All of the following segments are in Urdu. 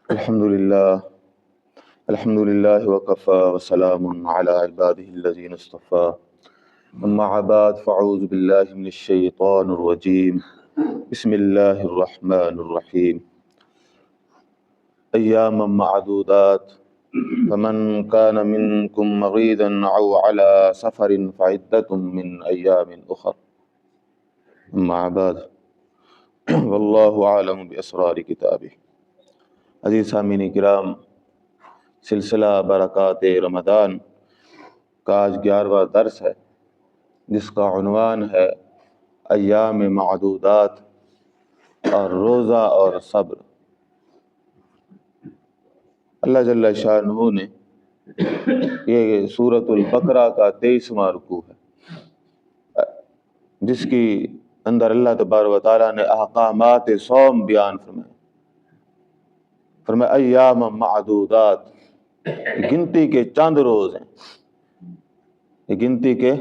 الحمد لله وكفى وسلام على عباده الذين اصطفى أما بعد فأعوذ بالله من الشيطان الرجيم بسم الله الرحمن الرحيم أياما معدودات فمن كان منكم مريضا أو على سفر فعدة من أيام أخر أما بعد والله أعلم بأسرار كتابه. عزیز سامعین کرام، سلسلہ برکات رمضان کا آج 11واں درس ہے، جس کا عنوان ہے ایام معدودات اور روزہ اور صبر۔ اللہ جل شانہ نے یہ سورۃ البقرہ کا 23واں رکوع ہے، جس کی اندر اللہ تبارک و تعالیٰ نے احکامات صوم بیان فرمایا ایام معدودات، گنتی کے چند روز ہیں، یہ گنتی کے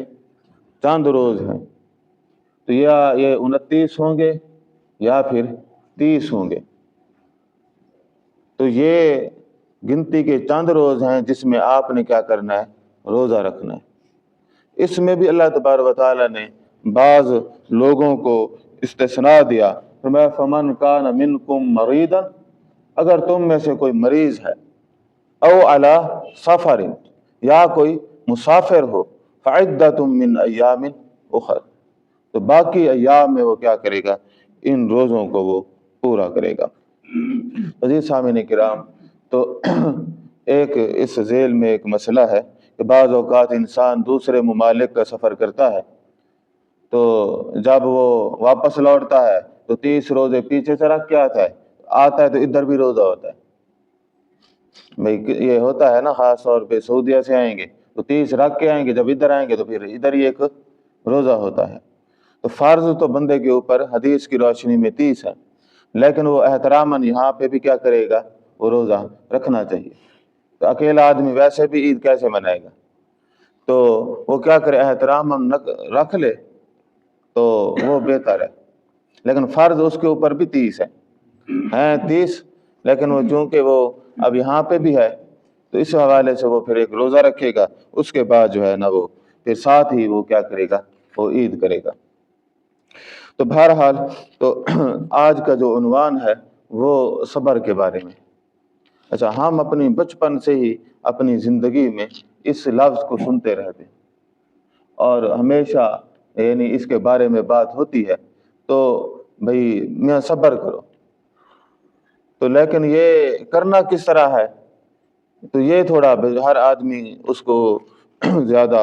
چند روز ہیں، تو یا یہ 29 ہوں گے یا پھر 30 ہوں گے، تو یہ گنتی کے چند روز ہیں جس میں آپ نے کیا کرنا ہے؟ روزہ رکھنا ہے۔ اس میں بھی اللہ تبارک و تعالیٰ نے بعض لوگوں کو استثناء دیا، فرمایا فمن کان منکم مریضا، اگر تم میں سے کوئی مریض ہے، او علی سفر، یا کوئی مسافر ہو، فعدۃ من ایام اخر، تو باقی ایام میں وہ کیا کرے گا؟ ان روزوں کو وہ پورا کرے گا۔ عزیز سامعین کرام، تو ایک اس ذیل میں ایک مسئلہ ہے کہ بعض اوقات انسان دوسرے ممالک کا سفر کرتا ہے، تو جب وہ واپس لوٹتا ہے تو 30 روزے پیچھے سے رکھ کے آتا ہے تو ادھر بھی روزہ ہوتا ہے۔ بھئی یہ ہوتا ہے نا، خاص طور پہ سعودیہ سے آئیں گے تو 30 رکھ کے آئیں گے، جب ادھر آئیں گے تو پھر ادھر ہی ایک روزہ ہوتا ہے۔ تو فرض تو بندے کے اوپر حدیث کی روشنی میں 30 ہے، لیکن وہ احتراماً یہاں پہ بھی کیا کرے گا؟ وہ روزہ رکھنا چاہیے۔ تو اکیلا آدمی ویسے بھی عید کیسے منائے گا؟ تو وہ کیا کرے؟ احتراماً رکھ لے تو وہ بہتر ہے، لیکن فرض اس کے اوپر بھی 30 ہیں 30، لیکن وہ چونکہ وہ اب یہاں پہ بھی ہے تو اس حوالے سے وہ پھر ایک روزہ رکھے گا، اس کے بعد جو ہے نا وہ پھر ساتھ ہی وہ کیا کرے گا؟ وہ عید کرے گا۔ تو بہرحال تو آج کا جو عنوان ہے وہ صبر کے بارے میں۔ اچھا، ہم اپنی بچپن سے ہی اپنی زندگی میں اس لفظ کو سنتے رہتے ہیں اور ہمیشہ یعنی اس کے بارے میں بات ہوتی ہے تو بھئی میاں صبر کرو، تو لیکن یہ کرنا کس طرح ہے؟ تو یہ تھوڑا ہر آدمی اس کو زیادہ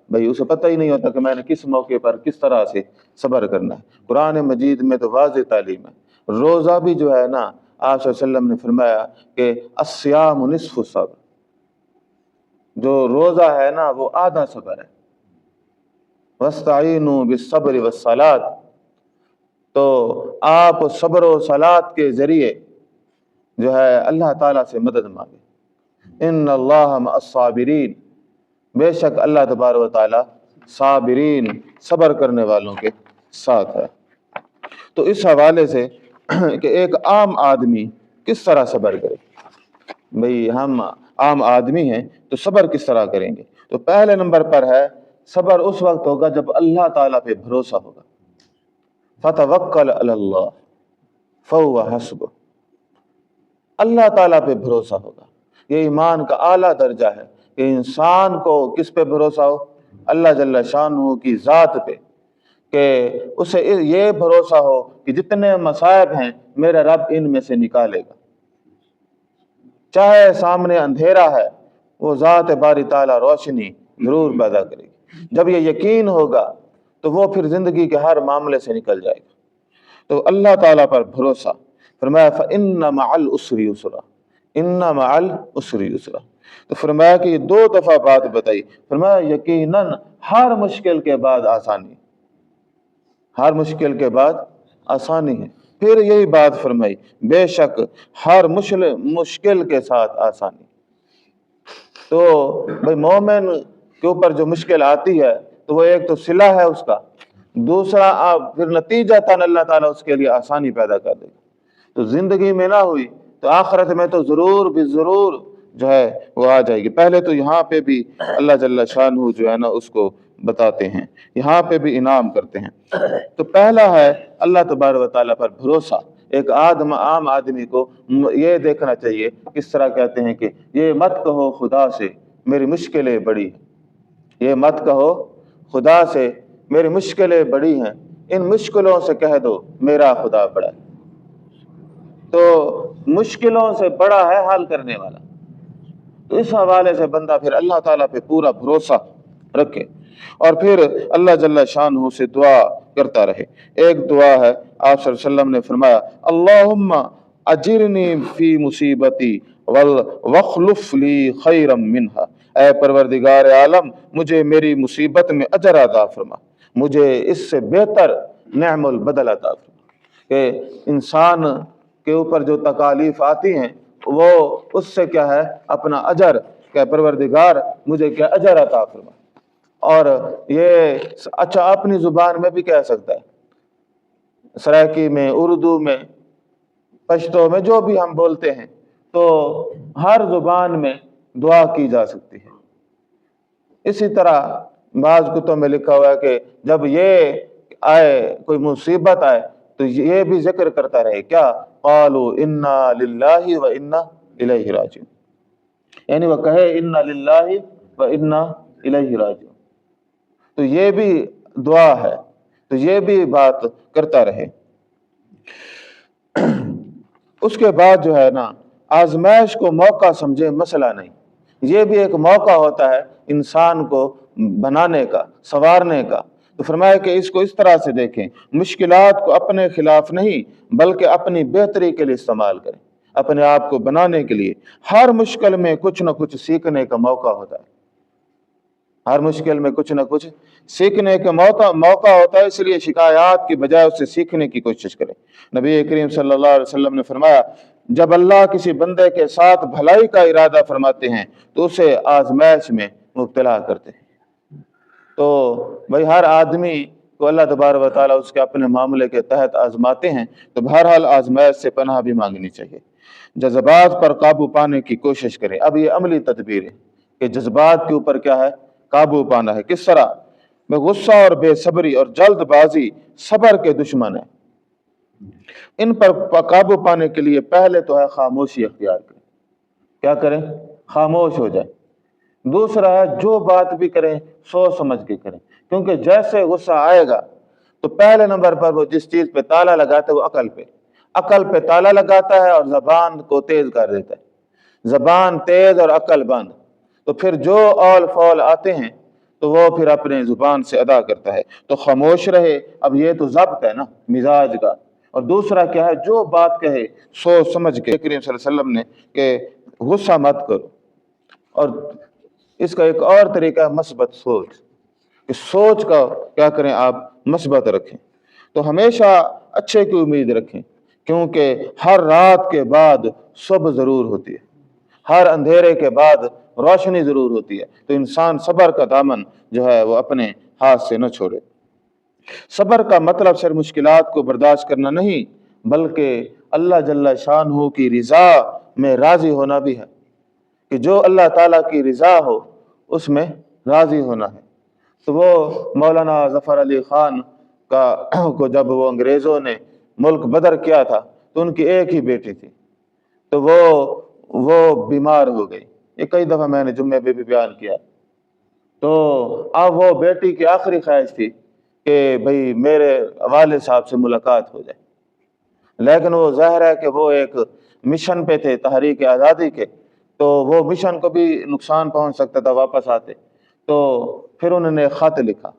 بھئی اسے پتہ ہی نہیں ہوتا کہ میں نے کس موقع پر کس طرح سے صبر کرنا ہے۔ قرآن مجید میں تو واضح تعلیم ہے۔ روزہ بھی جو ہے نا، آپ صلی اللہ علیہ وسلم نے فرمایا کہ الصیام نصف الصبر، جو روزہ ہے نا وہ آدھا صبر ہے۔ وَاسْتَعِینُوا بِالصَّبْرِ وَالصَّلَاةِ، تو آپ صبر و صلاۃ کے ذریعے جو ہے اللہ تعالیٰ سے مدد مانگے۔ ان اللہ مع الصابرین، بے شک اللہ تبارک و تعالیٰ صابرین، صبر کرنے والوں کے ساتھ ہے۔ تو اس حوالے سے کہ ایک عام آدمی کس طرح صبر کرے، بھئی ہم عام آدمی ہیں تو صبر کس طرح کریں گے؟ تو پہلے نمبر پر ہے صبر اس وقت ہوگا جب اللہ تعالیٰ پہ بھروسہ ہوگا۔ فَتَوَكَّلْ عَلَى اللَّهِ فَهُوَ حَسْبُهْ، اللہ تعالیٰ پہ بھروسہ ہوگا۔ یہ ایمان کا اعلیٰ درجہ ہے کہ انسان کو کس پہ بھروسہ ہو؟ اللہ جل شانہ کی ذات پہ، کہ اسے یہ بھروسہ ہو کہ جتنے مصائب ہیں میرا رب ان میں سے نکالے گا، چاہے سامنے اندھیرا ہے وہ ذات باری تعالیٰ روشنی ضرور پیدا کرے گی۔ جب یہ یقین ہوگا تو وہ پھر زندگی کے ہر معاملے سے نکل جائے گا۔ تو اللہ تعالیٰ پر بھروسہ، فرمایا فَإِنَّ مَعَ الْعُسْرِ يُسْرًا، إِنَّ مَعَ الْعُسْرِ يُسْرًا، تو فرمایا کہ یہ 2 دفعہ بات بتائی، فرمایا یقیناً ہر مشکل کے بعد آسانی، ہر مشکل کے بعد آسانی ہے۔ پھر یہی بات فرمائی، بے شک ہر مشکل کے ساتھ آسانی۔ تو بھئی مومن کے اوپر جو مشکل آتی ہے تو وہ ایک تو صلہ ہے اس کا، دوسرا پھر نتیجہ تن اللہ تعالیٰ اس کے لیے آسانی پیدا کر دے گا۔ تو زندگی میں نہ ہوئی تو آخرت میں تو ضرور بھی ضرور جو ہے وہ آ جائے گی۔ پہلے تو یہاں پہ بھی اللہ جل شانہ جو ہے نا اس کو بتاتے ہیں، یہاں پہ بھی انعام کرتے ہیں۔ تو پہلا ہے اللہ تبارک و تعالیٰ پر بھروسہ۔ ایک عام آدمی کو یہ دیکھنا چاہیے، کس طرح کہتے ہیں کہ یہ مت کہو خدا سے میری مشکلیں بڑی ہیں، یہ مت کہو خدا سے میری مشکلیں بڑی ہیں، ان مشکلوں سے کہہ دو میرا خدا بڑا ہے۔ تو مشکلوں سے بڑا ہے حل کرنے والا۔ تو اس حوالے سے بندہ پھر اللہ تعالیٰ پہ پورا بھروسہ رکھے اور پھر اللہ جل شانہ سے دعا کرتا رہے۔ ایک دعا ہے، آپ صلی اللہ علیہ وسلم نے فرمایا اللہم اجرنی فی مصیبتی واخلف لی خیرا منہا، اے پروردگار عالم مجھے میری مصیبت میں اجر عطا فرما، مجھے اس سے بہتر نعم البدل عطا فرما۔ کہ انسان کے اوپر جو تکالیف آتی ہیں وہ اس سے کیا ہے اپنا اجر، کہ پروردگار مجھے کیا اجر عطا فرما۔ اور یہ اچھا اپنی زبان میں بھی کہہ سکتا ہے، سرائکی میں، اردو میں، پشتو میں، جو بھی ہم بولتے ہیں، تو ہر زبان میں دعا کی جا سکتی ہے۔ اسی طرح بعض کتب میں لکھا ہوا ہے کہ جب یہ آئے کوئی مصیبت آئے تو یہ بھی ذکر کرتا رہے، کیا قالوا انا للہ و انا الیہ راجعون، یعنی وہ کہے انا للہ و انا الیہ راجعون۔ تو یہ بھی دعا ہے، تو یہ بھی بات کرتا رہے۔ اس کے بعد جو ہے نا آزمائش کو موقع سمجھے، مسئلہ نہیں۔ یہ بھی ایک موقع ہوتا ہے انسان کو بنانے کا، سنوارنے کا۔ تو فرمایا کہ اس کو اس طرح سے دیکھیں، مشکلات کو اپنے خلاف نہیں بلکہ اپنی بہتری کے لیے استعمال کریں، اپنے آپ کو بنانے کے لیے۔ ہر مشکل میں کچھ نہ کچھ سیکھنے کا موقع ہوتا ہے، ہر مشکل میں کچھ نہ کچھ سیکھنے کا موقع ہوتا ہے، اس لیے شکایات کی بجائے اس سے سیکھنے کی کوشش کریں۔ نبی کریم صلی اللہ علیہ وسلم نے فرمایا جب اللہ کسی بندے کے ساتھ بھلائی کا ارادہ فرماتے ہیں تو اسے آزمائش میں مبتلا کرتے ہیں۔ تو بھائی ہر آدمی کو اللہ تبارک و تعالیٰ اس کے اپنے معاملے کے تحت آزماتے ہیں، تو بہرحال آزمائش سے پناہ بھی مانگنی چاہیے۔ جذبات پر قابو پانے کی کوشش کریں۔ اب یہ عملی تدبیر ہے کہ جذبات کے اوپر کیا ہے قابو پانا ہے۔ کس طرح؟ میں غصہ اور بے صبری اور جلد بازی صبر کے دشمن ہیں۔ ان پر قابو پانے کے لیے پہلے تو ہے خاموشی اختیار کریں۔ کیا کریں؟ خاموش ہو جائیں۔ دوسرا ہے جو بات بھی کریں سوچ سمجھ کے کریں، کیونکہ جیسے غصہ آئے گا تو پہلے نمبر پر وہ جس چیز پہ تالا لگاتا ہے وہ عقل پہ تالا لگاتا ہے اور زبان کو تیز کر دیتا ہے۔ زبان تیز اور عقل بند، تو پھر جو اول فول آتے ہیں تو وہ پھر اپنے زبان سے ادا کرتا ہے۔ تو خاموش رہے، اب یہ تو ضبط ہے نا مزاج کا۔ اور دوسرا کیا ہے جو بات کہے سوچ سمجھ کے۔ کریم صلی اللہ علیہ وسلم نے کہ غصہ مت کرو، اور اس کا ایک اور طریقہ ہے مثبت سوچ، کہ سوچ کا کیا کریں آپ مثبت رکھیں۔ تو ہمیشہ اچھے کی امید رکھیں، کیونکہ ہر رات کے بعد صبح ضرور ہوتی ہے، ہر اندھیرے کے بعد روشنی ضرور ہوتی ہے۔ تو انسان صبر کا دامن جو ہے وہ اپنے ہاتھ سے نہ چھوڑے۔ صبر کا مطلب صرف مشکلات کو برداشت کرنا نہیں بلکہ اللہ جل شانہ کی رضا میں راضی ہونا بھی ہے، کہ جو اللہ تعالیٰ کی رضا ہو اس میں راضی ہونا ہے۔ تو وہ مولانا ظفر علی خان کو جب وہ انگریزوں نے ملک بدر کیا تھا تو ان کی ایک ہی بیٹی تھی، تو وہ بیمار ہو گئی۔ یہ کئی دفعہ میں نے جمعے پہ بھی بیان کیا۔ تو اب وہ بیٹی کی آخری خواہش تھی کہ بھئی میرے والد صاحب سے ملاقات ہو جائے، لیکن وہ ظاہر ہے کہ وہ ایک مشن پہ تھے تحریک آزادی کے، تو وہ مشن کو بھی نقصان پہنچ سکتا تھا واپس آتے۔ تو پھر انہوں نے خط لکھا،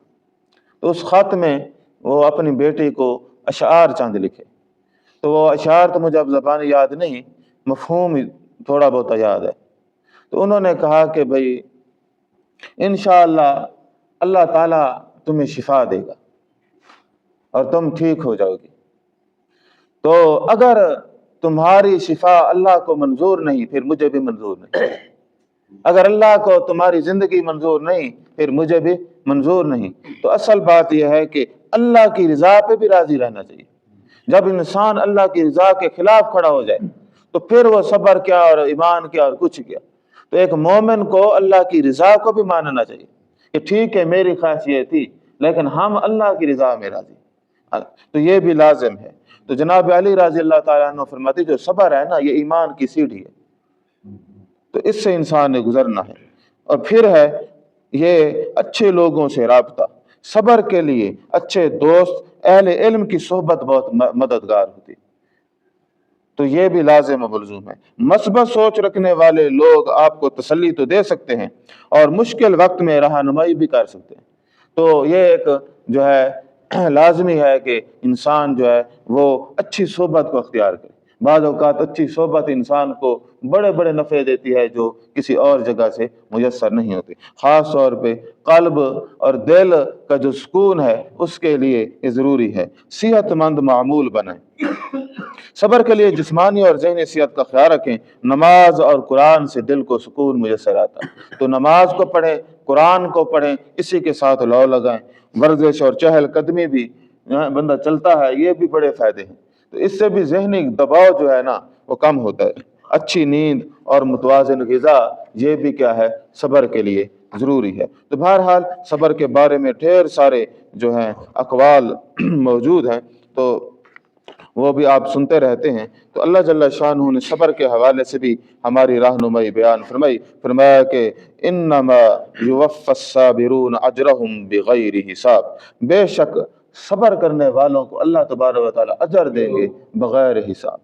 تو اس خط میں وہ اپنی بیٹی کو اشعار چند لکھے۔ تو وہ اشعار تو مجھے اب زبانی یاد نہیں، مفہوم تھوڑا بہت یاد ہے۔ تو انہوں نے کہا کہ بھئی انشاءاللہ اللہ تعالیٰ تمہیں شفا دے گا اور تم ٹھیک ہو جاؤ گی۔ تو اگر تمہاری شفا اللہ کو منظور نہیں پھر مجھے بھی منظور نہیں، اگر اللہ کو تمہاری زندگی منظور نہیں پھر مجھے بھی منظور نہیں۔ تو اصل بات یہ ہے کہ اللہ کی رضا پہ بھی راضی رہنا چاہیے۔ جب انسان اللہ کی رضا کے خلاف کھڑا ہو جائے تو پھر وہ صبر کیا اور ایمان کیا اور کچھ کیا۔ تو ایک مومن کو اللہ کی رضا کو بھی ماننا چاہیے کہ ٹھیک ہے میری خواہش یہ تھی لیکن ہم اللہ کی رضا میں راضی، تو یہ بھی لازم ہے۔ تو جناب علی رضی اللہ تعالیٰ عنہ فرماتے جو صبر ہے نا یہ ایمان کی سیڑھی ہے، تو اس سے انسان نے گزرنا ہے۔ اور پھر ہے یہ اچھے لوگوں سے رابطہ، صبر کے لیے اچھے دوست اہل علم کی صحبت بہت مددگار ہوتی، تو یہ بھی لازم و ملزوم ہے۔ مثبت سوچ رکھنے والے لوگ آپ کو تسلی تو دے سکتے ہیں اور مشکل وقت میں رہنمائی بھی کر سکتے ہیں، تو یہ ایک جو ہے لازمی ہے کہ انسان جو ہے وہ اچھی صحبت کو اختیار کرے۔ بعض اوقات اچھی صحبت انسان کو بڑے بڑے نفع دیتی ہے جو کسی اور جگہ سے میسر نہیں ہوتے، خاص طور پہ قلب اور دل کا جو سکون ہے اس کے لیے یہ ضروری ہے۔ صحت مند معمول بنائیں، صبر کے لیے جسمانی اور ذہنی صحت کا خیال رکھیں۔ نماز اور قرآن سے دل کو سکون میسر آتا ہے، تو نماز کو پڑھیں، قرآن کو پڑھیں، اسی کے ساتھ لو لگائیں۔ ورزش اور چہل قدمی بھی بندہ چلتا ہے، یہ بھی بڑے فائدے ہیں، تو اس سے بھی ذہنی دباؤ جو ہے نا وہ کم ہوتا ہے۔ اچھی نیند اور متوازن غذا یہ بھی کیا ہے صبر کے لیے ضروری ہے۔ تو بہرحال صبر کے بارے میں ڈھیر سارے جو ہیں اقوال موجود ہیں، تو وہ بھی آپ سنتے رہتے ہیں۔ تو اللہ جل شانہ نے صبر کے حوالے سے بھی ہماری رہنمائی بیان فرمائی، فرمایا کہ انما یوفی الصابرون اجرہم بغیر حساب، بے شک صبر کرنے والوں کو اللہ تبارک و تعالی اجر دیں گے بغیر حساب،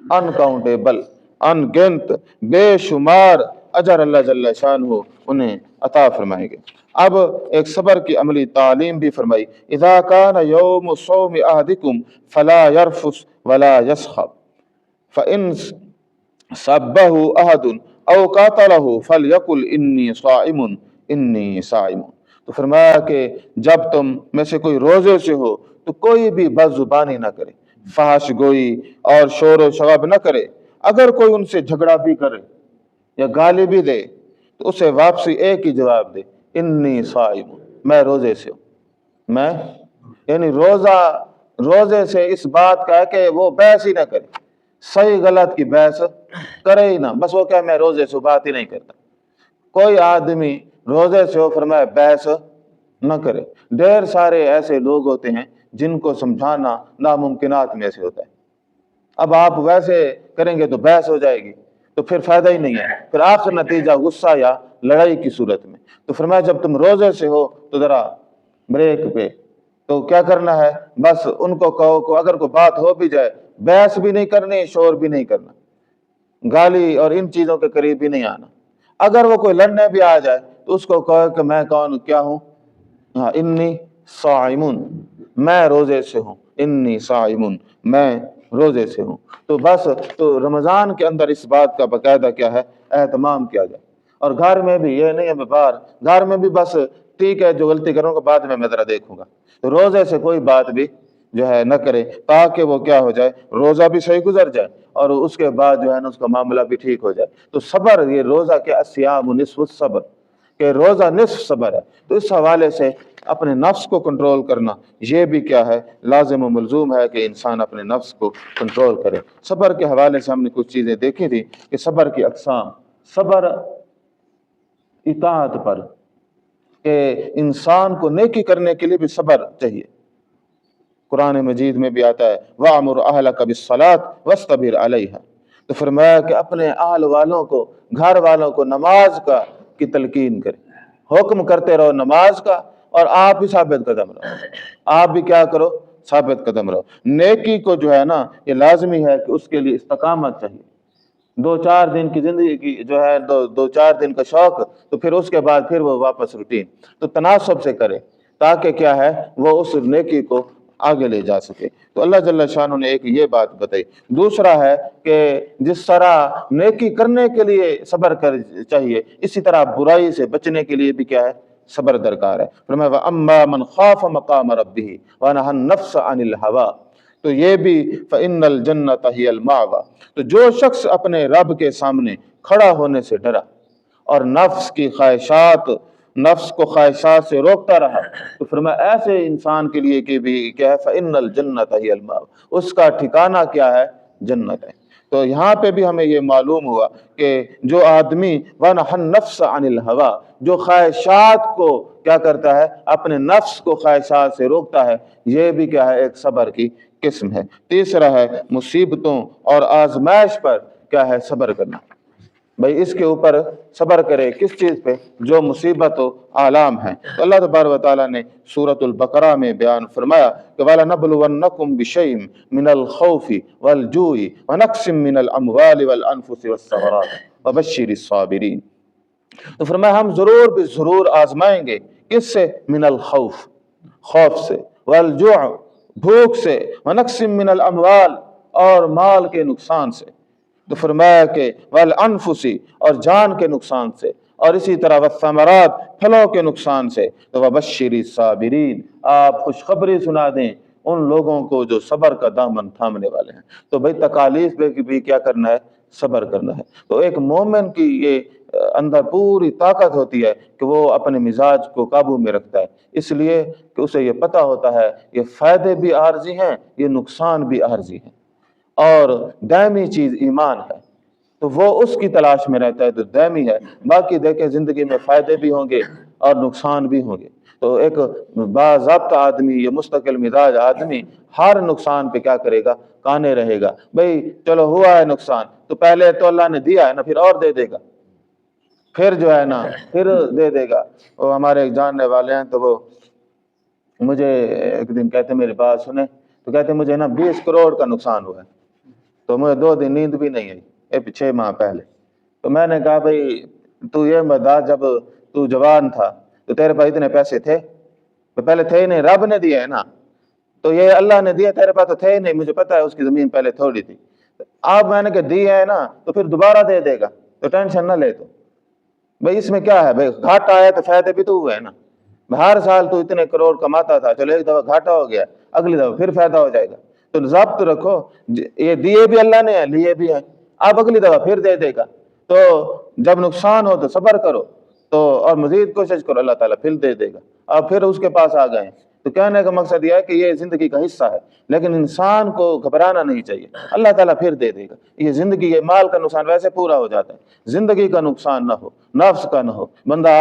انکاؤنٹیبل، ان گنت، بے شمار اجر اللہ جل شانہ انہیں عطا فرمائیں گے۔ اب ایک صبر کی عملی تعلیم بھی فرمائی، اذا کان یوم صوم احدکم فلا یرفث ولا یسخب فان سبہ احد او قاتلہ فلیقل انی صائم انی صائم۔ تو فرمایا کہ جب تم میں سے کوئی روزے سے ہو تو کوئی بھی بد زبانی نہ کرے، فحش گوئی اور شور و شغب نہ کرے، اگر کوئی ان سے جھگڑا بھی کرے یا گالی بھی دے تو اسے واپسی ایک ہی جواب دے، انی صائم، میں روزے سے ہوں۔ میں یعنی روزے سے اس بات کا ہے کہ وہ بحث ہی نہ کرے، صحیح غلط کی بحث کرے ہی نہ، بس وہ کہ میں روزے سے بات ہی نہیں کرتا۔ کوئی آدمی روزے سے ہو فرمایا بحث نہ کرے۔ ڈھیر سارے ایسے لوگ ہوتے ہیں جن کو سمجھانا ناممکنات میں سے ہوتا ہے، اب آپ ویسے کریں گے تو بحث ہو جائے گی تو پھر فائدہ ہی نہیں ہے، پھر آخر نتیجہ غصہ یا لڑائی کی صورت میں۔ تو فرمایا جب تم روزے سے ہو تو ذرا بریک پہ، تو کیا کرنا ہے، بس ان کو کہو کہ اگر کوئی بات ہو بھی جائے بحث بھی نہیں کرنی، شور بھی نہیں کرنا، گالی اور ان چیزوں کے قریب بھی نہیں آنا۔ اگر وہ کوئی لڑنے بھی آ جائے تو اس کو کہو کہ میں کون کیا ہوں، انی صائمون، میں روزے سے ہوں، انی صائمون، میں روزے سے ہوں۔ تو بس تو رمضان کے اندر اس بات کا باقاعدہ کیا ہے اہتمام کیا جائے، اور گھر میں بھی یہ نہیں ہے باہر، گھر میں بھی بس ٹھیک ہے جو غلطی کروں گا بعد میں ذرا دیکھوں گا، تو روزے سے کوئی بات بھی جو ہے نہ کرے تاکہ وہ کیا ہو جائے، روزہ بھی صحیح گزر جائے اور اس کے بعد جو ہے نا اس کا معاملہ بھی ٹھیک ہو جائے۔ تو صبر، یہ روزہ کے الصیام نصف الصبر، کہ روزہ نصف صبر ہے، تو اس حوالے سے اپنے نفس کو کنٹرول کرنا یہ بھی کیا ہے لازم و ملزوم ہے کہ انسان اپنے نفس کو کنٹرول کرے۔ صبر کے حوالے سے ہم نے کچھ چیزیں دیکھی تھی کہ صبر کی اقسام، صبر اطاعت پر، کہ انسان کو نیکی کرنے کے لیے بھی صبر چاہیے۔ قرآن مجید میں بھی آتا ہے وَأْمُرْ أَهْلَكَ بِالصَّلَاةِ وَاصْطَبِرْ عَلَيْهَا، تو فرمایا کہ اپنے اہل والوں کو، گھر والوں کو نماز کی تلقین کرے، حکم کرتے رہو نماز کا، اور آپ بھی ثابت قدم رہو، آپ بھی کیا کرو، ثابت قدم رہو۔ نیکی کو جو ہے نا یہ لازمی ہے کہ اس کے لیے استقامت چاہیے، 2-4 دن کی زندگی کی جو ہے 2-4 دن کا شوق، تو پھر اس کے بعد پھر وہ واپس روٹین، تو تناسب سے کرے تاکہ کیا ہے وہ اس نیکی کو آگے لے جا سکے۔ تو اللہ جل شانہ نے ایک یہ بات بتائی۔ دوسرا ہے کہ جس طرح نیکی کرنے کے لیے صبر چاہیے، اسی طرح برائی سے بچنے کے لیے بھی کیا ہے صبر درکار ہے۔ فرمایا وَأَمَّا مَنْ خَافَ مَقَامَ رَبِّهِ وَنَهَى النَّفْسَ عَنِ الْهَوَىٰ، تو یہ بھی فَإِنَّ الْجَنَّةَ هِيَ الْمَأْوَىٰ، تو جو شخص اپنے رب کے سامنے کھڑا ہونے سے ڈرا اور نفس کو خواہشات سے روکتا رہا، تو فرمایا ایسے انسان کے لیے کہ بھی کیا ہے فَإِنَّ الْجَنَّةَ هِيَ الْمَأْوَىٰ، اس کا ٹھکانہ کیا ہے، جنت ہے۔ تو یہاں پہ بھی ہمیں یہ معلوم ہوا کہ جو آدمی وَنَحَ النَّفْسَ عَنِ الْهَوَىٰ، جو خواہشات کو کیا کرتا ہے، اپنے نفس کو خواہشات سے روکتا ہے، یہ بھی کیا ہے، ایک صبر کی قسم ہے۔ تیسرا ہے مصیبتوں اور آزمائش پر کیا ہے، صبر کرنا۔ بھائی اس کے اوپر صبر کرے، کس چیز پہ؟ جو مصیبت و آلام ہیں۔ تو اللہ تبارک و تعالیٰ نے سورۃ البقرہ میں بیان فرمایا کہ وَلَنَبْلُوَنَّكُمْ بِشَيْءٍ مِّنَ الْخَوْفِ وَالْجُوعِ وَنَقْصٍ مِّنَ الْأَمْوَالِ وَالْأَنفُسِ وَالثَّمَرَاتِ وَبَشِّرِ الصَّابِرِينَ۔ تو فرمایا ہم ضرور بھی ضرور آزمائیں گے، کس سے؟ من الخوف، خوف سے، والجوع، بھوک سے، ونقص من الاموال، اور مال کے نقصان سے۔ تو فرمایا کہ والانفس، اور جان کے نقصان سے، اور اسی طرح والثمرات، پھلوں کے نقصان سے۔ تو وبشر الصابرین، آپ خوشخبری سنا دیں ان لوگوں کو جو صبر کا دامن تھامنے والے ہیں۔ تو بھئی تکالیف پہ بھی کیا کرنا ہے؟ صبر کرنا ہے۔ تو ایک مومن کی یہ اندر پوری طاقت ہوتی ہے کہ وہ اپنے مزاج کو قابو میں رکھتا ہے، اس لیے کہ اسے یہ پتہ ہوتا ہے یہ فائدے بھی عارضی ہیں، یہ نقصان بھی عارضی ہیں، اور دائمی چیز ایمان ہے، تو وہ اس کی تلاش میں رہتا ہے تو دائمی ہے۔ باقی دیکھیں زندگی میں فائدے بھی ہوں گے اور نقصان بھی ہوں گے۔ تو ایک باضابطہ آدمی، یہ مستقل مزاج آدمی ہر نقصان پہ کیا کرے گا؟ کانے رہے گا۔ بھئی چلو ہوا ہے نقصان، تو پہلے تو اللہ نے دیا ہے نا، پھر اور دے دے گا، پھر جو ہے نا پھر دے دے گا۔ وہ ہمارے ایک جاننے والے ہیں، تو وہ مجھے ایک دن کہتے میری بات سنیں، تو کہتے مجھے نا 20 کروڑ کا نقصان ہوا ہے، تو مجھے 2 دن نیند بھی نہیں آئی، 6 ماہ پہلے۔ تو میں نے کہا بھئی تو یہ بتا، جب تو جوان تھا تو تیرے پاس اتنے پیسے تھے؟ تو پہلے تھے ہی نہیں، رب نے دیے ہے نا، تو یہ اللہ نے دیا، تیرے پاس تو تھے ہی نہیں، مجھے پتا ہے اس کی زمین پہلے تھوڑی تھی، اب میں نے کہ دی ہے نا تو پھر دوبارہ دے دے گا، تو ٹینشن نہ لے۔ تو بھئی اس میں کیا ہے؟ بھئی گھاٹا آیا تو فائدے بھی تو ہوئے ہیں نا۔ ہر سال تو اتنے کروڑ کماتا تھا، چلو ایک دفعہ گھاٹا ہو گیا، اگلی دفعہ پھر فائدہ ہو جائے گا۔ تو ضبط رکھو، یہ دیے بھی اللہ نے ہیں، لیے بھی ہیں، اب اگلی دفعہ پھر دے دے گا۔ تو جب نقصان ہو تو صبر کرو، تو اور مزید کوشش کرو، اللہ تعالیٰ پھر دے دے گا۔ اب پھر اس کے پاس آ گئے ہیں۔ تو کہنے کا مقصد یہ ہے کہ یہ زندگی کا حصہ ہے، لیکن انسان کو گھبرانا نہیں چاہیے، اللہ تعالیٰ پھر دے دے گا۔ یہ زندگی، یہ مال کا نقصان ویسے پورا ہو جاتا ہے، زندگی کا نقصان نہ ہو، نفس کا نہ ہو، بندہ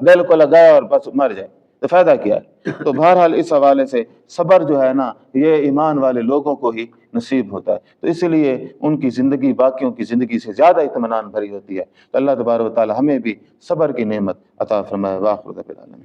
دل کو لگائے اور بس مر جائے تو فائدہ کیا ہے؟ تو بہرحال اس حوالے سے صبر جو ہے نا، یہ ایمان والے لوگوں کو ہی نصیب ہوتا ہے، تو اس لیے ان کی زندگی باقیوں کی زندگی سے زیادہ اطمینان بھری ہوتی ہے۔ تو اللہ تبارک و تعالی ہمیں بھی صبر کی نعمت عطا فرمائے۔ وآخر دعوانا